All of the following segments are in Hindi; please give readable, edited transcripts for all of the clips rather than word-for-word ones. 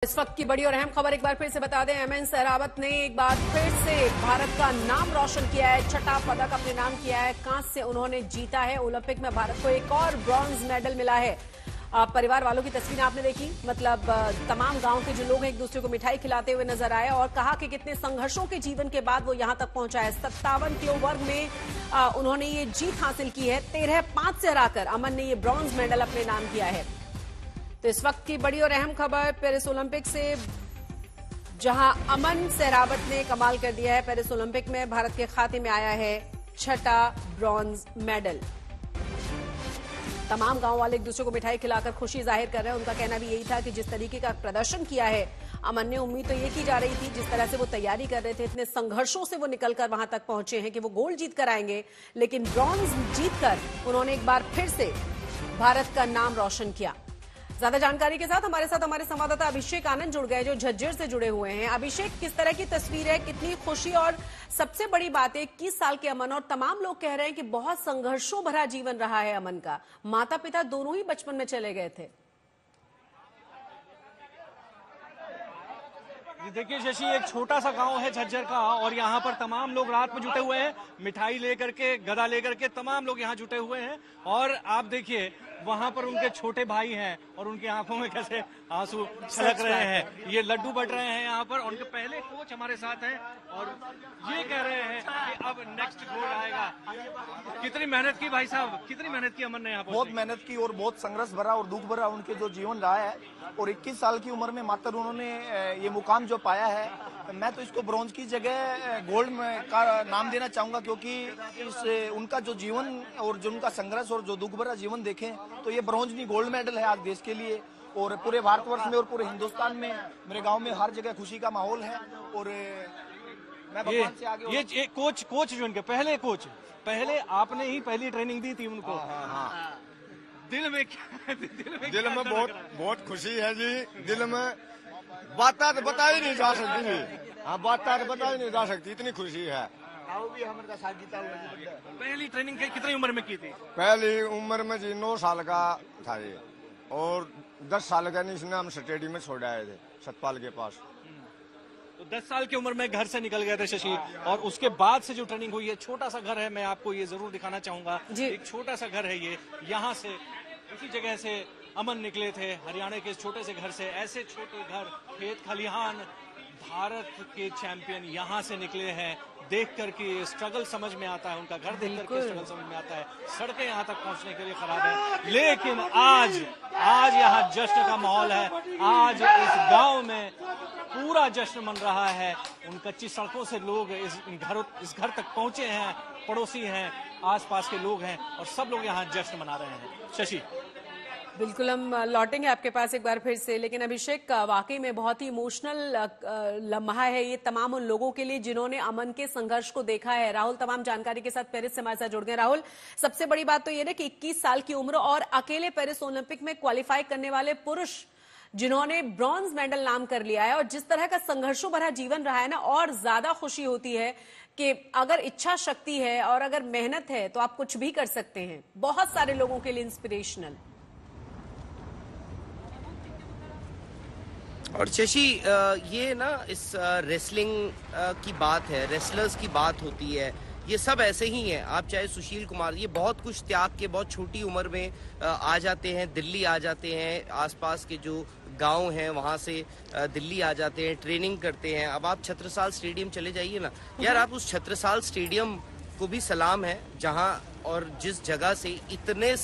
इस वक्त की बड़ी और अहम खबर एक बार फिर से बता दें। एमएन सहरावत ने एक बार फिर से भारत का नाम रोशन किया है, छठा पदक अपने नाम किया है, कांस्य उन्होंने जीता है। ओलंपिक में भारत को एक और ब्रॉन्ज मेडल मिला है। परिवार वालों की तस्वीरें आपने देखी, मतलब तमाम गांव के जो लोग हैं एक दूसरे को मिठाई खिलाते हुए नजर आए और कहा कि कितने संघर्षों के जीवन के बाद वो यहां तक पहुंचा है। 57 किलो वर्ग में उन्होंने ये जीत हासिल की है। 13-5 से हराकर अमन ने ये ब्रॉन्ज मेडल अपने नाम किया है। तो इस वक्त की बड़ी और अहम खबर पेरिस ओलंपिक से, जहां अमन सहरावत ने कमाल कर दिया है। पेरिस ओलंपिक में भारत के खाते में आया है छठा ब्रॉन्ज मेडल। तमाम गांव वाले एक दूसरे को मिठाई खिलाकर खुशी जाहिर कर रहे हैं। उनका कहना भी यही था कि जिस तरीके का प्रदर्शन किया है अमन ने, उम्मीद तो ये की जा रही थी, जिस तरह से वो तैयारी कर रहे थे, इतने संघर्षों से वो निकलकर वहां तक पहुंचे हैं कि वो गोल्ड जीत कर आएंगे, लेकिन ब्रॉन्ज जीतकर उन्होंने एक बार फिर से भारत का नाम रोशन किया। ज्यादा जानकारी के साथ हमारे संवाददाता अभिषेक आनंद जुड़ गए, जो झज्जर से जुड़े हुए हैं। अभिषेक, किस तरह की तस्वीर है, कितनी खुशी, और सबसे बड़ी बात है 21 साल के अमन, और तमाम लोग कह रहे हैं कि बहुत संघर्षों भरा जीवन रहा है अमन का। माता पिता दोनों ही बचपन में चले गए थे। देखिए शशि, एक छोटा सा गांव है झज्जर का, और यहाँ पर तमाम लोग रात में जुटे हुए हैं, मिठाई लेकर के, गदा लेकर के तमाम लोग यहाँ जुटे हुए हैं। और आप देखिए वहां पर उनके छोटे भाई हैं और उनकी आंखों में कैसे आंसू छलक रहे हैं। ये लड्डू बट रहे हैं यहाँ पर। उनके पहले कोच हमारे साथ हैं और ये कह रहे हैं कि अब नेक्स्ट गोल्ड आएगा। कितनी मेहनत की भाई साहब, कितनी मेहनत की अमन ने यहाँ पर? बहुत मेहनत की और बहुत संघर्ष भरा और दुख भरा उनके जो जीवन रहा है। और 21 साल की उम्र में मात्र उन्होंने ये मुकाम जो पाया है, मैं तो इसको ब्रॉन्ज की जगह गोल्ड में का नाम देना चाहूंगा, क्योंकि इस उनका जो जीवन और जो उनका संघर्ष और जो दुख भरा जीवन देखें तो ये ब्रॉन्ज नहीं गोल्ड मेडल है आज देश के लिए और पूरे भारतवर्ष में और पूरे हिंदुस्तान में। मेरे गांव में हर जगह खुशी का माहौल है और मैं भगवान से आगे ये कोच जो इनके पहले कोच, पहले आपने ही पहली ट्रेनिंग दी थी उनको। हाँ। दिल में बहुत खुशी है जी। दिल में बातें तो बता ही नहीं जा सकती जी। हाँ, बातें तो बता ही नहीं जा सकती, इतनी खुशी है। पहली ट्रेनिंग कितनी उम्र में की थी? पहली उम्र में जी 9 साल का था ये, और 10 साल का नहीं, इसने हम स्टेडियम में छोड़ आए थे सतपाल के पास। तो 10 साल की उम्र में घर से निकल गए थे शशि, और उसके बाद से जो ट्रेनिंग हुई है, छोटा सा घर है, मैं आपको ये जरूर दिखाना चाहूंगा। एक छोटा सा घर है ये, यहाँ से उसी जगह से अमन निकले थे, हरियाणा के छोटे से घर से। ऐसे छोटे घर, खेत खलिहान, भारत के चैंपियन यहाँ से निकले हैं। देख करके स्ट्रगल समझ में आता है, उनका घर देख करके स्ट्रगल समझ में आता है। सड़कें यहाँ तक पहुँचने के लिए खराब है, लेकिन आज यहाँ जश्न का माहौल है। आज इस गांव में पूरा जश्न मन रहा है। उन कच्ची सड़कों से लोग इस घर तक पहुंचे हैं, पड़ोसी हैं, आसपास के लोग हैं, और सब लोग यहाँ जश्न मना रहे हैं। शशि, बिल्कुल, हम लौटेंगे आपके पास एक बार फिर से, लेकिन अभिषेक, वाकई में बहुत ही इमोशनल लम्हा है ये तमाम उन लोगों के लिए जिन्होंने अमन के संघर्ष को देखा है। राहुल तमाम जानकारी के साथ पेरिस से हमारे साथ जुड़ गए। राहुल, सबसे बड़ी बात तो ये ना कि 21 साल की उम्र और अकेले पेरिस ओलंपिक में क्वालिफाई करने वाले पुरुष जिन्होंने ब्रॉन्ज मेडल नाम कर लिया है, और जिस तरह का संघर्षों भरा जीवन रहा है ना, और ज्यादा खुशी होती है कि अगर इच्छा शक्ति है और अगर मेहनत है तो आप कुछ भी कर सकते हैं। बहुत सारे लोगों के लिए इंस्पिरेशनल। और शशि, ये ना इस रेसलिंग की बात है, रेसलर्स की बात होती है, ये सब ऐसे ही हैं। आप चाहे सुशील कुमार, ये बहुत कुछ त्याग के बहुत छोटी उम्र में आ जाते हैं, दिल्ली आ जाते हैं, आसपास के जो गांव हैं वहाँ से दिल्ली आ जाते हैं, ट्रेनिंग करते हैं। अब आप छत्रसाल स्टेडियम चले जाइए ना यार, आप उस छत्रसाल स्टेडियम को भी सलाम है, जहाँ और जिस जगह से इतने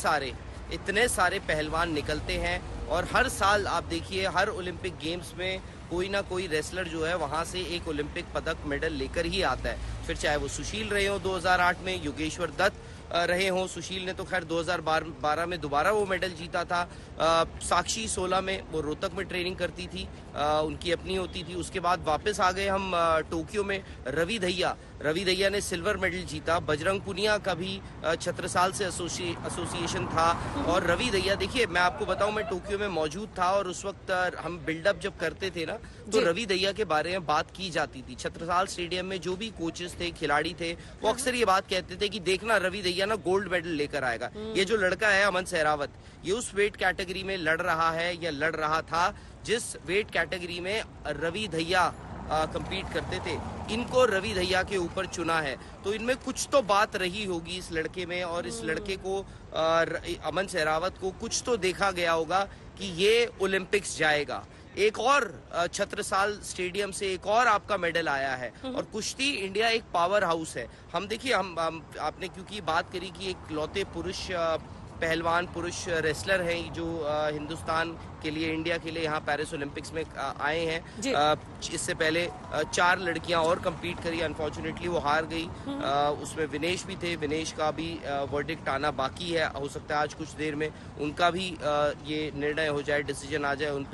सारे पहलवान निकलते हैं। और हर साल आप देखिए, हर ओलंपिक गेम्स में कोई ना कोई रेसलर जो है वहाँ से एक ओलंपिक पदक मेडल लेकर ही आता है। फिर चाहे वो सुशील रहे हो 2008 में, योगेश्वर दत्त रहे हों। सुशील ने तो खैर 2012 में दोबारा वो मेडल जीता था। साक्षी 16 में वो रोहतक में ट्रेनिंग करती थी, उनकी अपनी होती थी। उसके बाद वापस आ गए हम टोक्यो में। रवि दहिया ने सिल्वर मेडल जीता। बजरंग पुनिया का भी छत्रसाल से एसोसिएशन था। और रवि दहिया, देखिए मैं आपको बताऊं, मैं टोक्यो में मौजूद था और उस वक्त हम बिल्डअप जब करते थे ना, तो रवि दहिया के बारे में बात की जाती थी। छत्रसाल स्टेडियम में जो भी कोचेस थे, खिलाड़ी थे, वो अक्सर ये बात कहते थे कि देखना रवि दहिया ना गोल्ड मेडल लेकर आएगा। ये जो लड़का है अमन सहरावत, ये उस वेट कैटेगरी में लड़ रहा है या लड़ रहा था जिस वेट कैटेगरी में रवि दहिया compete करते थे। इनको रवि दहिया के ऊपर चुना है, तो इनमें कुछ तो बात रही होगी इस लड़के में, और इस लड़के को अमन सहरावत को कुछ तो देखा गया होगा कि ये ओलंपिक्स जाएगा। एक और छत्रसाल स्टेडियम से एक और आपका मेडल आया है, और कुश्ती इंडिया एक पावर हाउस है। हम देखिए, हम आपने क्योंकि बात करी कि एक लौते पुरुष पहलवान पुरुष रेसलर हैं जो हिंदुस्तान के लिए, इंडिया के लिए यहाँ पेरिस ओलंपिक्स में आए हैं। इससे पहले 4 लड़कियां और compete करी, अनफॉर्चुनेटली वो हार गई। उसमें विनेश भी थे, विनेश का भी वर्डिक्ट आना बाकी है, हो सकता है आज कुछ देर में उनका भी ये निर्णय हो जाए, डिसीजन आ जाए उन पे।